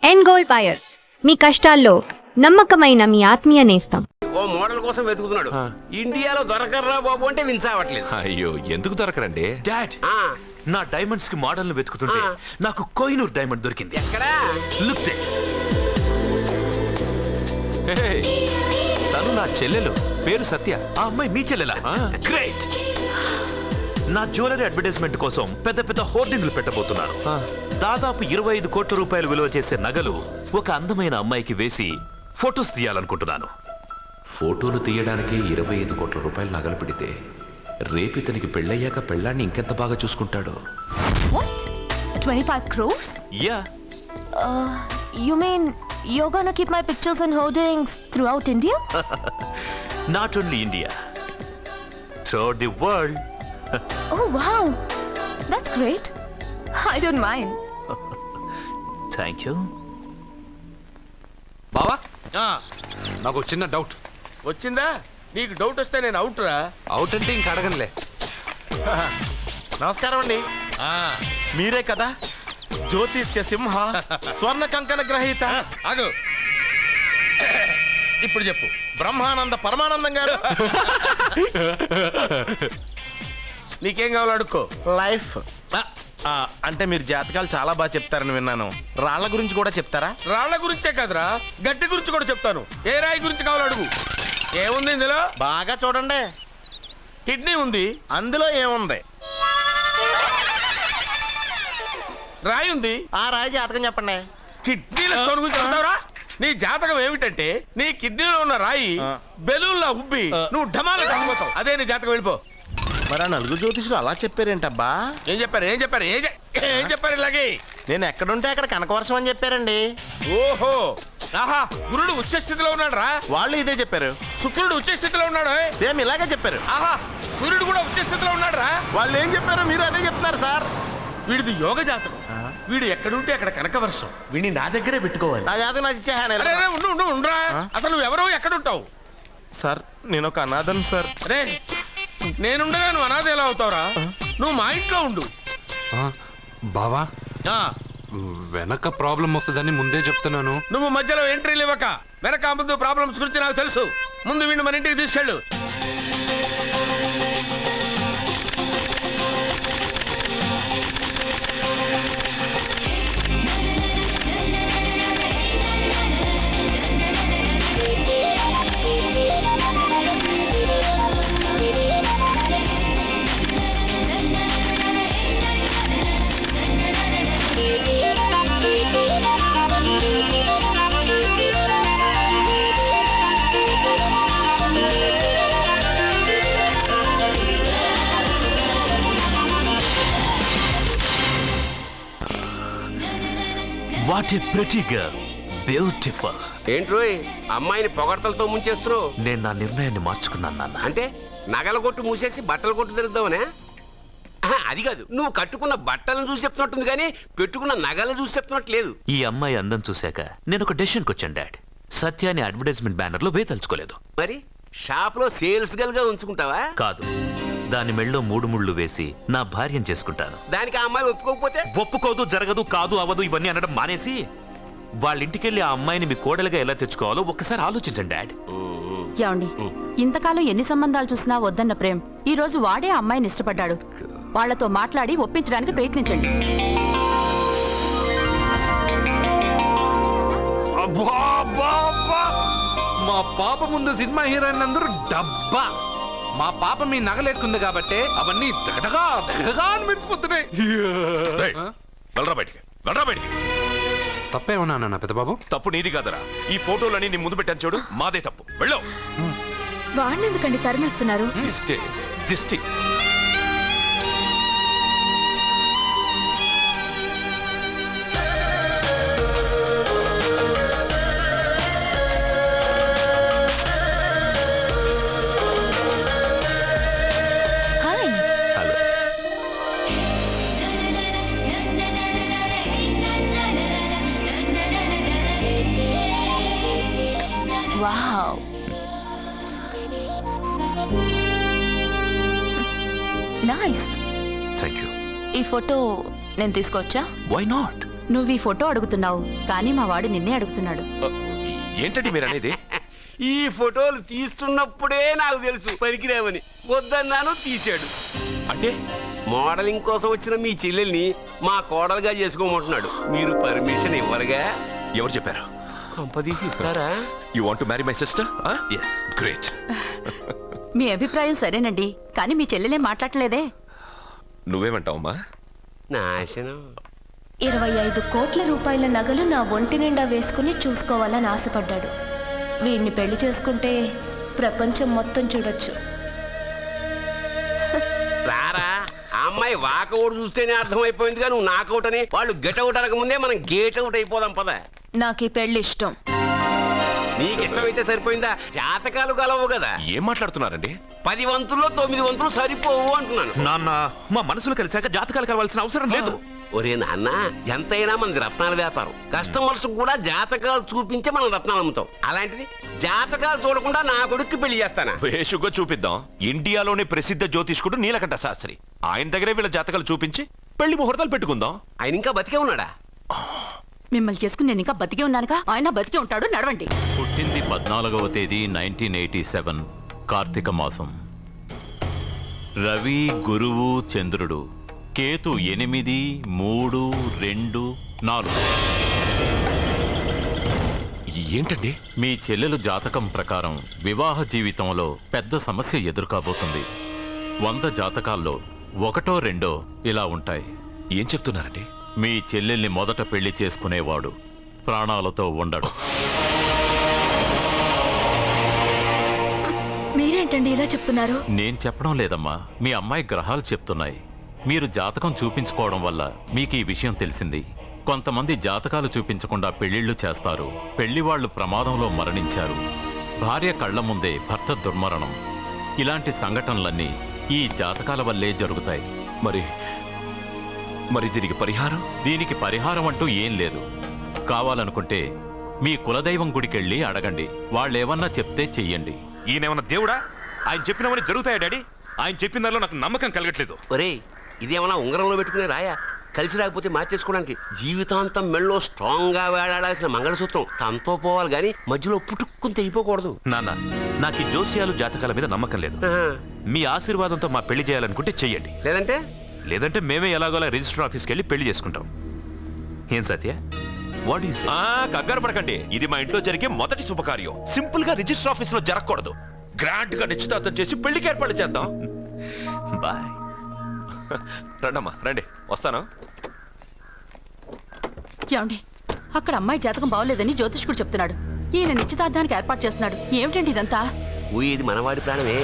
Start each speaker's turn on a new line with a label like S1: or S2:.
S1: End gold buyers, మీ కష్టాల్లో నమ్మకమైన మీ ఆత్మీయ నేస్తం.
S2: ఓ మోడల్ కోసం వెతుకుతున్నాడు. ఇండియాలో దొరకర్రా బాబు అంటే విన్సావట్లేదు.
S3: అయ్యో ఎందుకు దొరకరండి డాడ్? నా డైమండ్స్ కి మోడల్ ను వెతుకుతుంటే నాకు కోహినూర్ డైమండ్ దొరికింది.
S2: ఎక్కడా?
S3: Look they. తను నా చెల్లెలు, పేరు సత్య. ఆ అమ్మాయి మీ చెల్లెలా? గ్రేట్. నా జ్యువెలరీ అడ్వర్టైజ్మెంట్ కోసం పెద్ద పెద్ద హోర్డింగ్లు పెట్టబోతున్నాను. దాదాపు 25 కోట్ల రూపాయలు విలువ చేసే నగలు ఒక అందమైన అమ్మాయికి వేసి ఫొటోస్ తీయాలనుకుంటున్నాను. ఫోటోలు తీయడానికి 25 కోట్ల రూపాయలు నగలు పెడితే రేపు ఇతనికి పెళ్ళయ్యాక పెళ్ళాన్ని ఇంకెంత బాగా చూసుకుంటాడో.
S4: What? 25 crores?
S3: Yeah.
S4: You mean you're gonna keep my pictures and hoardings throughout India?
S3: Not only India, throughout the world.
S4: Oh wow, that's great. I don't mind.
S3: Thank you.
S5: బావా నాకు చిన్న డౌట్
S2: వచ్చిందా? నీకు డౌట్ వస్తే నేను out రా.
S5: Out అంటే ఇంక అడగనులే.
S6: నమస్కారం అండి. మీరే కదా జ్యోతిష్య సింహ స్వర్ణ కంకణ గ్రహీత?
S2: ఆగు,
S6: ఇప్పుడు చెప్పు. బ్రహ్మానంద పరమానందం గారు.
S2: నీకేం కావాలో అడుక్కో.
S6: లైఫ్ అంటే మీరు జాతకాలు చాలా బాగా చెప్తారని విన్నాను. రాళ్ల గురించి కూడా చెప్తారా?
S2: రాళ్ల గురించే కదరా, గట్టి గురించి కూడా చెప్తాను. ఏ రాయి గురించి కావాలో అడుగు. ఏముంది ఇందులో?
S6: బాగా చూడండి.
S2: కిడ్నీ ఉంది.
S6: అందులో ఏముంది?
S2: రాయి ఉంది.
S6: ఆ రాయి జాతకం చెప్పండి.
S2: కిడ్నీల స్టోన్ గురించి చెప్తావురా? నీ జాతకం ఏమిటంటే నీ కిడ్నీలో ఉన్న రాయి బెలూన్లా ఉబ్బి నువ్వు ఢమాల చచ్చిపోతావు. అదే నీ జాతకం. వెళ్ళిపో.
S6: మరి ఆ నలుగురు జ్యోతిషులు అలా చెప్పారేంటబ్బా?
S2: ఏం చెప్పారు? ఏం చెప్పారు? ఏం చెప్పారు? ఇలాగే
S6: నేను ఎక్కడుంటే అక్కడ కనకవర్షం అని చెప్పారండి.
S2: ఓహో, ఆహా, గురుడు ఉచ్చ స్థితిలో ఉన్నాడు రా.
S6: వాళ్ళు ఇదే చెప్పారు.
S2: శుక్రుడు ఉచ్చ స్థితిలో ఉన్నాడు.
S6: సేమ్ ఇలాగే చెప్పారు.
S2: ఆహా, సూర్యుడు కూడా ఉచ్చ స్థితిలో ఉన్నాడు రా.
S6: వాళ్ళు ఏం చెప్పారో మీరు అదే చెప్తున్నారు సార్.
S2: వీడిది యోగ జాతకం. వీడు ఎక్కడుంటే అక్కడ కనకవర్షం. వీడిని నా దగ్గరే పెట్టుకోవాలి.
S6: నా జాతకం నాకు ఇచ్చేహాను.
S2: అరే, ఉండురా. అసలు నువ్వు ఎవరో ఎక్కడుంటావు?
S6: సార్ నేను ఒక అనాథను సార్.
S2: రే, నేనుండగా నువ్వు అనాథ ఎలా అవుతావురా? నువ్వు మా ఇంట్లో ఉండు.
S5: బావా వెనక ప్రాబ్లం వస్తుందని ముందే చెప్తున్నాను.
S2: నువ్వు మధ్యలో ఎంట్రీలు ఇవ్వక. వెనక ముందు ప్రాబ్లమ్స్ గురించి నాకు తెలుసు. ముందు వీడిని మన ఇంటికి తీసుకెళ్ళు.
S3: What a pretty girl, beautiful.
S2: ఏంట్రోయ్ అమ్మాయిని పొగడ్తలతో ముంచేస్తున్నావు?
S3: నేను నా నిర్ణయాన్ని మార్చుకున్నాను నాన్న.
S2: అంటే నగల కొట్టు మూసేసి బట్టలు కొట్టు తిరుగుదామనే? అది కాదు, నువ్వు కట్టుకున్న బట్టలను చూసి చెప్తున్నట్టుంది కానీ పెట్టుకున్న నగలను చూసి చెప్తున్నట్టు లేదు.
S3: ఈ అమ్మాయి అందం చూశాక నేను ఒక డెసిషన్కి వచ్చాను డాడ్. సత్యాన్ని అడ్వర్టైజ్మెంట్ బ్యానర్ లో వేయదలుచుకోలేదు.
S2: మరి షాప్ లో సేల్స్ గర్ల్ గా ఉంచుకుంటావా?
S3: కాదు, దాని మెళ్ళో 3 ముళ్ళు వేసి నా భార్యను చేసుకుంటాను.
S2: దానికి ఆ అమ్మాయి ఒప్పుకోకపోతే?
S3: ఒప్పుకోదు, జరగదు, కాదు, అవదు ఇవన్నీ అనడం మానేసి వాళ్ళ ఇంటికెళ్ళి ఆ అమ్మాయిని మీ కోడలుగా ఎలా తెచ్చుకోవాలో ఒక్కసారి ఆలోచించండి డాడ్.
S4: ఏమండి, ఇంతకాలం ఎన్ని సంబంధాలు చూసినా వద్దన్న ప్రేమ్ ఈ రోజు వాడే ఆ అమ్మాయిని ఇష్టపడ్డాడు. వాళ్లతో మాట్లాడి ఒప్పించడానికి ప్రయత్నించండి.
S5: మా పాప ముందు సినిమా హీరోయిన్ అందరూ డబ్బా. మా పాప మీ నగలేసుకుంది కాబట్టి అవన్నీ దగదగా దగదగా అని మెరిసిపోతున్నాయి.
S3: వెళ్ళరా బయటికి, వెళ్ళరా బయటికి.
S5: తప్పేమన్నా నాన్న పెద్ద బాబు?
S3: తప్పు నీది కాదరా. ఈ ఫోటోలని నీ ముందు పెట్టాను చూడు, మాదే తప్పు. వెళ్ళు.
S4: వాడిని ఎందుకండి తరిమేస్తున్నారు?
S3: దిష్టి, దిష్టి.
S4: Wow. Nice.
S3: Thank you.
S4: ఈ ఫోటో నేను తీసుకోవచ్చా?
S3: Why not?
S4: నువ్వు ఈ ఫోటో అడుగుతున్నావు కానీ మా వాడు నిన్నే అడుగుతున్నాడు.
S3: ఏంటండి మీరు అనేది?
S7: ఈ ఫోటోలు తీస్తున్నప్పుడే నాకు తెలుసు పనికిరావని. వద్దన్నాను, తీశాడు.
S3: అంటే
S7: మోడలింగ్ కోసం వచ్చిన మీ చెల్లెల్ని మా కోడలుగా చేసుకోమంటున్నాడు. మీరు పర్మిషన్ ఇవ్వరుగా?
S3: ఎవరు చెప్పారు?
S7: కంపదీసి ఇస్తారా?
S3: You want to marry my sister? yes, great.
S4: మీ అభిప్రాయం సరేనండి, కానీ మీ చెల్లెలే మాట్లాడలేదే.
S3: నువ్వేమంటావమ్మా?
S7: నాశనం.
S8: 25 కోట్ల రూపాయల నగలు నా ఒంటి నిండా వేసుకుని చూసుకోవాలని ఆశపడ్డాడు. వీడిని పెళ్లి చేసుకుంటే ప్రపంచం మొత్తం చూడొచ్చు.
S7: రారా, ఆ అమ్మాయి వాకౌట్ చూస్తేనే అర్థమైపోయిందిగా నువ్వు నాకౌట్ అని. వాళ్ళు గెటౌట్ అనక ముందే మనం గేట్ అవుట్ అయిపోదాం పద.
S8: నాకు ఈ పెళ్లి ఇష్టం.
S7: నీకు ఇష్టమైతే సరిపోయిందా? జాతకాలు కలవు కదా.
S3: ఏం మాట్లాడుతున్నారండి?
S7: 10 వంతుల్లో 9 వంతులు సరిపోవు అంటున్నాను.
S3: నాన్న, మా మనసులు కలిసాక జాతకాలు కలవాల్సిన అవసరం లేదు.
S7: ఒరే నాన్న, ఎంతైనా మనది రత్నాల వ్యాపారం. కస్టమర్స్ కూడా జాతకాలు చూపించే మనం రత్నాలు అమ్ముతాం. అలాంటిది జాతకాలు చూడకుండా నా కొడుక్కి పెళ్లి చేస్తానా?
S3: వేషుగా చూపిద్దాం. ఇండియాలోని ప్రసిద్ధ జ్యోతిష్కుడు నీలకంఠ శాస్త్రి, ఆయన దగ్గరే వీళ్ళ జాతకాలు చూపించి పెళ్లి ముహూర్తాలు పెట్టుకుందాం.
S7: ఆయన ఇంకా బతికే ఉన్నాడా?
S4: మిమ్మల్ని చేసుకుని నేను ఇంకా బతికే ఉన్నానుగా. ఆయన బతికే ఉంటాడు, నడవండి.
S9: పుట్టింది 14వ తేదీ 1987 కార్తీక మాసం. రవి, గురువు, చంద్రుడు. కేతు 8, 3, 2, 4.
S3: ఏంటండి?
S9: మీ చెల్లెలు జాతకం ప్రకారం వివాహ జీవితంలో పెద్ద సమస్య ఎదుర్కోబోతుంది. 100 జాతకాల్లో 1, 2 ఇలా ఉంటాయి.
S3: ఏం చెప్తున్నారండి?
S9: మీ చెల్లెల్ని మొదట పెళ్లి చేసుకునేవాడు ప్రాణాలతో ఉండడు.
S8: మీరేంటండి ఇలా చెప్తున్నారు?
S9: నేను చెప్పడం లేదమ్మా, మీ అమ్మాయి గ్రహాలు చెప్తున్నాయి. మీరు జాతకం చూపించుకోవడం వల్ల మీకు ఈ విషయం తెలిసింది. కొంతమంది జాతకాలు చూపించకుండా పెళ్లిళ్లు చేస్తారు. పెళ్లి వాళ్ళు ప్రమాదంలో మరణించారు. భార్య కళ్ల ముందే భర్త దుర్మరణం. ఇలాంటి సంఘటనలన్నీ ఈ జాతకాల వల్లే జరుగుతాయి.
S3: మరి దీనికి పరిహారం?
S9: దీనికి పరిహారం అంటూ ఏం లేదు. కావాలనుకుంటే మీ కులదైవం గుడికెళ్ళి అడగండి. వాళ్ళేమన్నా చెప్తే చెయ్యండి.
S3: ఈయనేమన్నా దేవుడా? ఆయన చెప్పినవన్నీ జరుగుతాయా డాడీ? ఆయన చెప్పిన దానిలో నాకు నమ్మకం కలగట్లేదు.
S7: ఒరేయ్, ఇదేమన్నా ఉంగరంలో పెట్టుకునే రాయా? కలిసి రాకపోతే మార్చేసుకోవడానికి. జీవితాంతం మెళ్ళో స్ట్రాంగ్ గా వేలాడాల్సిన మంగళసూత్రం తనతో పోవాలి గాని మధ్యలో పుట్టుక్కుని తెగిపోకూడదు.
S3: నాన్న, నాకు ఈ జోస్యాలు జాతకాల మీద నమ్మకం లేదు. మీ ఆశీర్వాదంతో మా పెళ్లి చేయాలనుకుంటే చెయ్యండి. లేదంటే మేమే ఎలాగోలా రిజిస్టర్ ఆఫీస్కి వెళ్ళి పెళ్లి చేసుకుంటాం. ఏం సత్య? What you say? కంగారు పడకండి. ఇది మా ఇంట్లో జరిగే మొదటి శుభకార్యం. సింపుల్ గా రిజిస్టర్ ఆఫీస్ లో జరగకూడదు. గ్రాండ్ గా నిశ్చితార్థం చేసి పెళ్లికి ఏర్పాటు చేద్దాం. బాయ్. రండమ్మా, రండి, వస్తాను.
S4: ఏమండి, అక్కడ అమ్మాయి జాతకం బాగోలేదని జ్యోతిష్కుడు చెప్తున్నాడు. ఈయన నిశ్చితార్థానికి ఏర్పాటు చేస్తున్నాడు. ఏమిటండి ఇదంతా?
S7: ఇది మనవాడి ప్రాణమే.